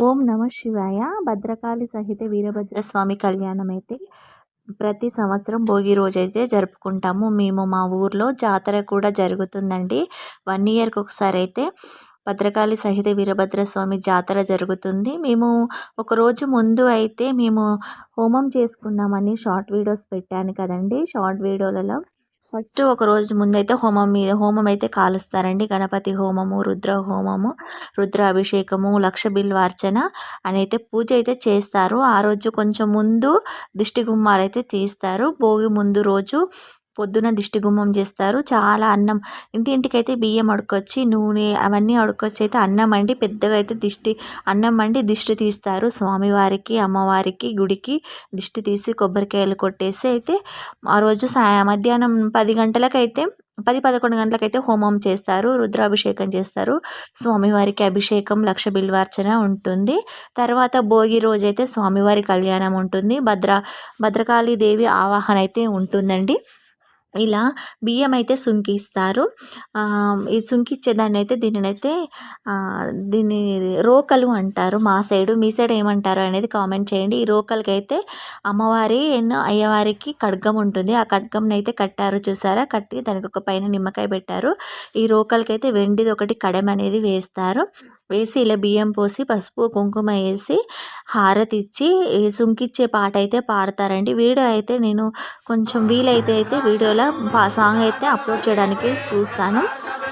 ఓం నమ శివాయ. భద్రకాళి సహిత వీరభద్రస్వామి కళ్యాణం అయితే ప్రతి సంవత్సరం భోగి రోజైతే జరుపుకుంటాము. మేము మా ఊర్లో జాతర కూడా జరుగుతుందండి. 1 ఇయర్‌కి ఒకసారి అయితే భద్రకాళి సహిత వీరభద్రస్వామి జాతర జరుగుతుంది. మేము ఒకరోజు ముందు అయితే మేము హోమం చేసుకున్నామని షార్ట్ వీడియోస్ పెట్టాను కదండీ! షార్ట్ వీడియోలలో ఫస్ట్ ఒక రోజు ముందైతే హోమం అయితే కాలుస్తారండి. గణపతి హోమము, రుద్ర హోమము, రుద్రాభిషేకము, లక్ష బిల్వార్చన అనైతే పూజ అయితే చేస్తారు. ఆ రోజు కొంచెం ముందు దిష్టి గుమ్మాలైతే తీస్తారు. భోగి ముందు రోజు పొద్దున దిష్టి గుమ్మం చేస్తారు. చాలా అన్నం ఇంటింటికైతే బియ్యం అడుక్కొచ్చి, నూనె అవన్నీ అడుక్కొచ్చి అయితే అన్నం వండి పెద్దగా అయితే అన్నం వండి దిష్టి తీస్తారు. స్వామివారికి, అమ్మవారికి, గుడికి దిష్టి తీసి కొబ్బరికాయలు కొట్టేసి అయితే ఆ రోజు మధ్యాహ్నం 10 గంటలకైతే 10, 11 గంటలకైతే హోమం చేస్తారు. రుద్రాభిషేకం చేస్తారు. స్వామివారికి అభిషేకం, లక్ష బిల్వార్చన ఉంటుంది. తర్వాత భోగి రోజైతే స్వామివారి కళ్యాణం ఉంటుంది. భద్రకాళి దేవి ఆవాహన అయితే ఉంటుందండి. ఇలా బియ్యం అయితే సుంకిస్తారు. ఈ సుంకిచ్చేదాన్నైతే దీన్ని రోకలు అంటారు మా సైడు. మీ సైడ్ ఏమంటారు అనేది కామెంట్ చేయండి. ఈ రోకలకైతే అమ్మవారి అయ్యవారికి ఖడ్గం ఉంటుంది. ఆ ఖడ్గంనైతే కట్టారు చూసారా? కట్టి దానికి ఒక పైన నిమ్మకాయ పెట్టారు. ఈ రోకలకైతే వెండిది ఒకటి కడెం అనేది వేస్తారు. వేసి ఇలా బియ్యం పోసి పసుపు కుంకుమ వేసి హారతి ఇచ్చి సుంకిచ్చే పాట అయితే పాడతారండి. వీడియో అయితే నేను కొంచెం వీలైతే వీడియోలో సాంగ్ అయితే అప్లోడ్ చేయడానికి చూస్తాను.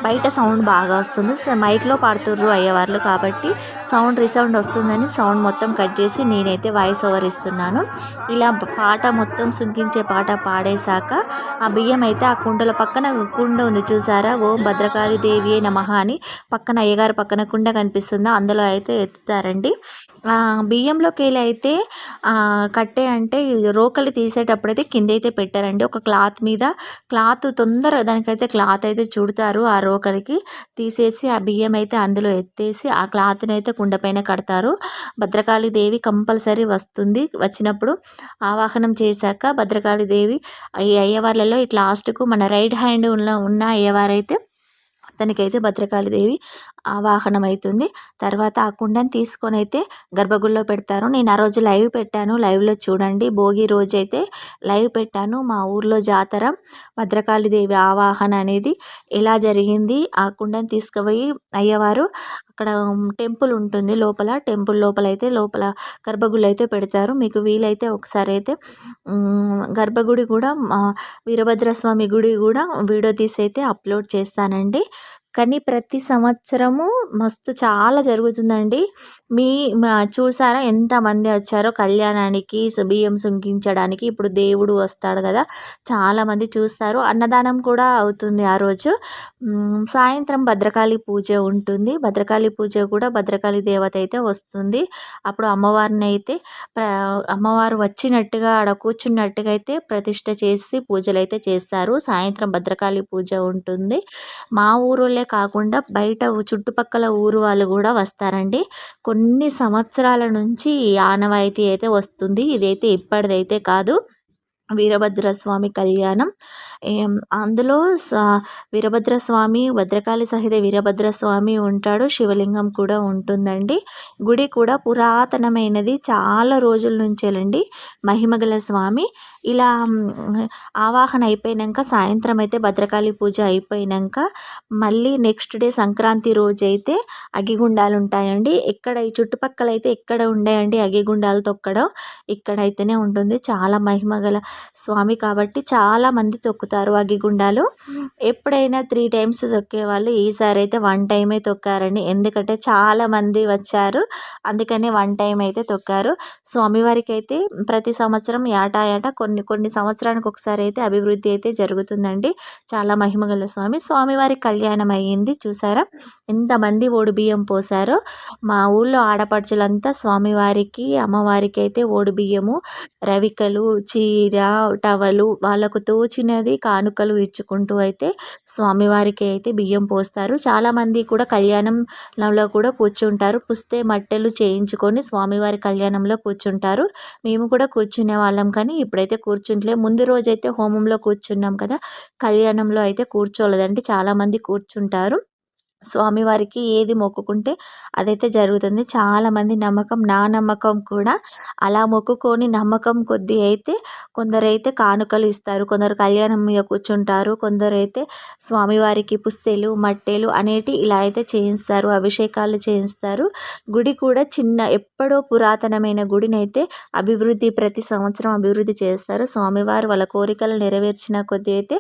బయట సౌండ్ బాగా వస్తుంది. మైక్లో పాడుతుర్రు అయ్యేవాళ్ళు కాబట్టి రీసౌండ్ వస్తుందని సౌండ్ మొత్తం కట్ చేసి నేనైతే వాయిస్ ఓవర్ ఇస్తున్నాను. ఇలా పాట మొత్తం సుంకించే పాట పాడేశాక ఆ బియ్యం అయితే ఆ కుండల పక్కన కుండ ఉంది చూసారా? ఓం భద్రకాళి దేవియే నమః అని పక్కన అయ్యగారు పక్కన కుండ కనిపిస్తుందా? అందులో అయితే ఎత్తుతారండి. బియ్యంలోకి వెళ్ళి అయితే కట్టే అంటే రోకలి తీసేటప్పుడైతే కింద అయితే పెట్టారండి. ఒక క్లాత్ మీద తొందరగా దానికైతే క్లాత్ అయితే చుడతారు. ఆ రోకలికి తీసేసి ఆ బియ్యం అయితే అందులో ఎత్తేసి ఆ క్లాత్ని అయితే కుండ పైన కడతారు. భద్రకాళి దేవి కంపల్సరీ వస్తుంది. వచ్చినప్పుడు ఆవాహనం చేశాక భద్రకాళి దేవి ఈ అయ్యవార్లలో ఇట్లా లాస్ట్కు మన రైట్ హ్యాండ్ ఉన్న అయ్యవారైతే అతనికైతే భద్రకాళి దేవి ఆవాహనం అవుతుంది. తర్వాత ఆ కుండని తీసుకొని అయితే గర్భగుడిలో పెడతారు. నేను ఆ రోజు లైవ్ పెట్టాను. లైవ్లో చూడండి. భోగి రోజు అయితే లైవ్ పెట్టాను. మా ఊర్లో జాతర భద్రకాళి దేవి ఆవాహన అనేది ఎలా జరిగింది. ఆ కుండని తీసుకుపోయి అయ్యవారు అక్కడ టెంపుల్ ఉంటుంది టెంపుల్ లోపల గర్భగుడిలో అయితే పెడతారు. మీకు వీలైతే ఒకసారి అయితే గర్భగుడి కూడా వీరభద్రస్వామి గుడి కూడా వీడియో తీసి అయితే అప్లోడ్ చేస్తానండి. కానీ ప్రతి సంవత్సరము మస్తు చాలా జరుగుతుందండి. చూసారా ఎంతమంది వచ్చారో కళ్యాణానికి, బియ్యం సుంకించడానికి. ఇప్పుడు దేవుడు వస్తాడు కదా, చాలామంది చూస్తారు. అన్నదానం కూడా అవుతుంది ఆ రోజు. సాయంత్రం భద్రకాళి పూజ ఉంటుంది. భద్రకాళి పూజ కూడా భద్రకాళి దేవత అయితే వస్తుంది. అప్పుడు అమ్మవారు వచ్చినట్టుగా ఆడ కూర్చున్నట్టుగా అయితే ప్రతిష్ఠ చేసి పూజలు అయితే చేస్తారు. సాయంత్రం భద్రకాళి పూజ ఉంటుంది. మా ఊరోళ్ళే కాకుండా బయట చుట్టుపక్కల ఊరు వాళ్ళు కూడా వస్తారండి. కొన్ని సంవత్సరాల నుంచి ఈ ఆనవాయితీ అయితే వస్తుంది. ఇదైతే ఇప్పటిదైతే కాదు. వీరభద్రస్వామి కళ్యాణం అందులో వీరభద్రస్వామి, భద్రకాళి సహిత వీరభద్రస్వామి ఉంటాడు. శివలింగం కూడా ఉంటుందండి. గుడి కూడా పురాతనమైనది. చాలా రోజుల నుంచేనండి మహిమగల స్వామి. ఇలా ఆవాహన అయిపోయినాక సాయంత్రం అయితే భద్రకాళి పూజ అయిపోయినాక మళ్ళీ నెక్స్ట్ డే సంక్రాంతి రోజు అయితే అగ్గిగుండాలు ఉంటాయండి. ఈ చుట్టుపక్కల అయితే ఎక్కడ ఉండేయండి అగ్గిగుండాలు తొక్కడం. ఇక్కడైతేనే ఉంటుంది. చాలా మహిమగల స్వామి కాబట్టి చాలామంది తొక్కుతారు అగ్గిగుండాలు. ఎప్పుడైనా 3 టైమ్స్ తొక్కేవాళ్ళు ఈసారి అయితే 1 టైమే తొక్కారండి. ఎందుకంటే చాలామంది వచ్చారు, అందుకనే 1 టైం అయితే తొక్కారు. స్వామివారికి అయితే ప్రతి సంవత్సరం ఏటా కొన్ని సంవత్సరానికి ఒకసారి అయితే అభివృద్ధి అయితే జరుగుతుందండి. చాలా మహిమగల స్వామివారి కళ్యాణం అయ్యింది చూసారా? ఎంతమంది బియ్యం పోసారో. మా ఊళ్ళో ఆడపడుచులంతా స్వామివారికి, అమ్మవారికి అయితే బియ్యము, రవికలు, చీర, టవలు వాళ్ళకు తోచినది కానుకలు ఇచ్చుకుంటూ అయితే స్వామివారికి అయితే బియ్యం పోస్తారు. చాలామంది కూడా కళ్యాణంలో కూడా కూర్చుంటారు. పుస్తే మట్టెలు చేయించుకొని స్వామివారి కళ్యాణంలో కూర్చుంటారు. మేము కూడా కూర్చునే వాళ్ళం, కానీ ఇప్పుడైతే కూర్చుంటలేము. ముందు రోజైతే హోమంలో కూర్చున్నాం కదా, కళ్యాణంలో అయితే కూర్చోలేదండి. చాలామంది కూర్చుంటారు. స్వామివారికి ఏది మొక్కుకుంటే అదైతే జరుగుతుంది. చాలామంది నమ్మకం. నా నమ్మకం కూడా. అలా మొక్కుకొని నమ్మకం కొద్దీ అయితే కొందరైతే కానుకలు ఇస్తారు. కొందరు కళ్యాణం మీద కూర్చుంటారు. కొందరైతే స్వామివారికి పుస్తెలు, మట్టెలు అనేటివి ఇలా అయితే చేయిస్తారు. అభిషేకాలు చేయిస్తారు. గుడి కూడా ఎప్పుడో పురాతనమైన గుడినైతే ప్రతి సంవత్సరం అభివృద్ధి చేస్తారు. స్వామివారు వాళ్ళ కోరికలు నెరవేర్చిన కొద్దీ అయితే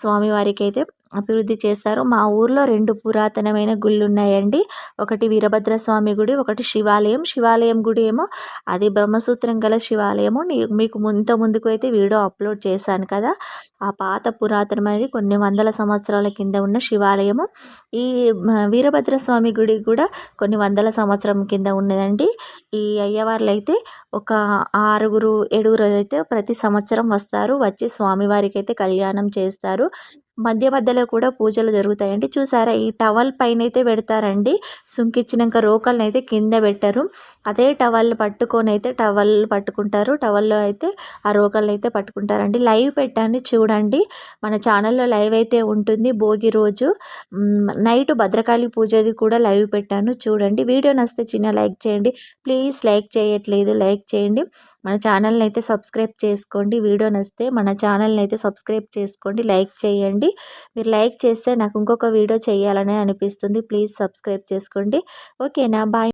స్వామివారికైతే అభివృద్ధి చేస్తారు. మా ఊర్లో 2 పురాతనమైన గుళ్ళున్నాయండి. ఒకటి వీరభద్రస్వామి గుడి, ఒకటి శివాలయం. శివాలయం గుడి ఏమో అది బ్రహ్మసూత్రం గల శివాలయము. మీకు ముందుకు అయితే వీడియో అప్లోడ్ చేశాను కదా! ఆ పాత పురాతనమైనది కొన్ని వందల సంవత్సరాల కింద ఉన్న శివాలయము. ఈ వీరభద్రస్వామి గుడి కూడా కొన్ని వందల సంవత్సరం కింద ఉన్నదండి. ఈ అయ్యవార్లైతే ఒక 6, 7 అయితే ప్రతి సంవత్సరం వస్తారు. వచ్చి స్వామివారికైతే కళ్యాణం చేస్తారు. మధ్యలో కూడా పూజలు జరుగుతాయండి. చూసారా ఈ టవల్ పైనైతే పెడతారండి. సుంకిచ్చినంక రోకలనైతే కింద పెట్టరు. అదే టవల్ పట్టుకుంటారు. టవల్‌లో అయితే ఆ రోకలనైతే పట్టుకుంటారండి. లైవ్ పెట్టాను చూడండి. మన ఛానల్‌లో లైవ్ అయితే ఉంటుంది భోగి రోజు. నైట్ భద్రకాళి పూజది కూడా లైవ్ పెట్టాను చూడండి. వీడియో నచ్చితే చిన్న లైక్ చేయండి. ప్లీజ్ లైక్ చేయట్లేదు, లైక్ చేయండి. మన ఛానల్‌ని అయితే సబ్స్క్రైబ్ చేసుకోండి. వీడియో నచ్చితే మన ఛానల్‌ని అయితే సబ్స్క్రైబ్ చేసుకోండి, లైక్ చేయండి. మీరు లైక్ చేస్తే నాకు ఇంకొక వీడియో చేయాలని అనిపిస్తుంది. ప్లీజ్ సబ్స్క్రైబ్ చేసుకోండి. ఓకేనా? బాయ్.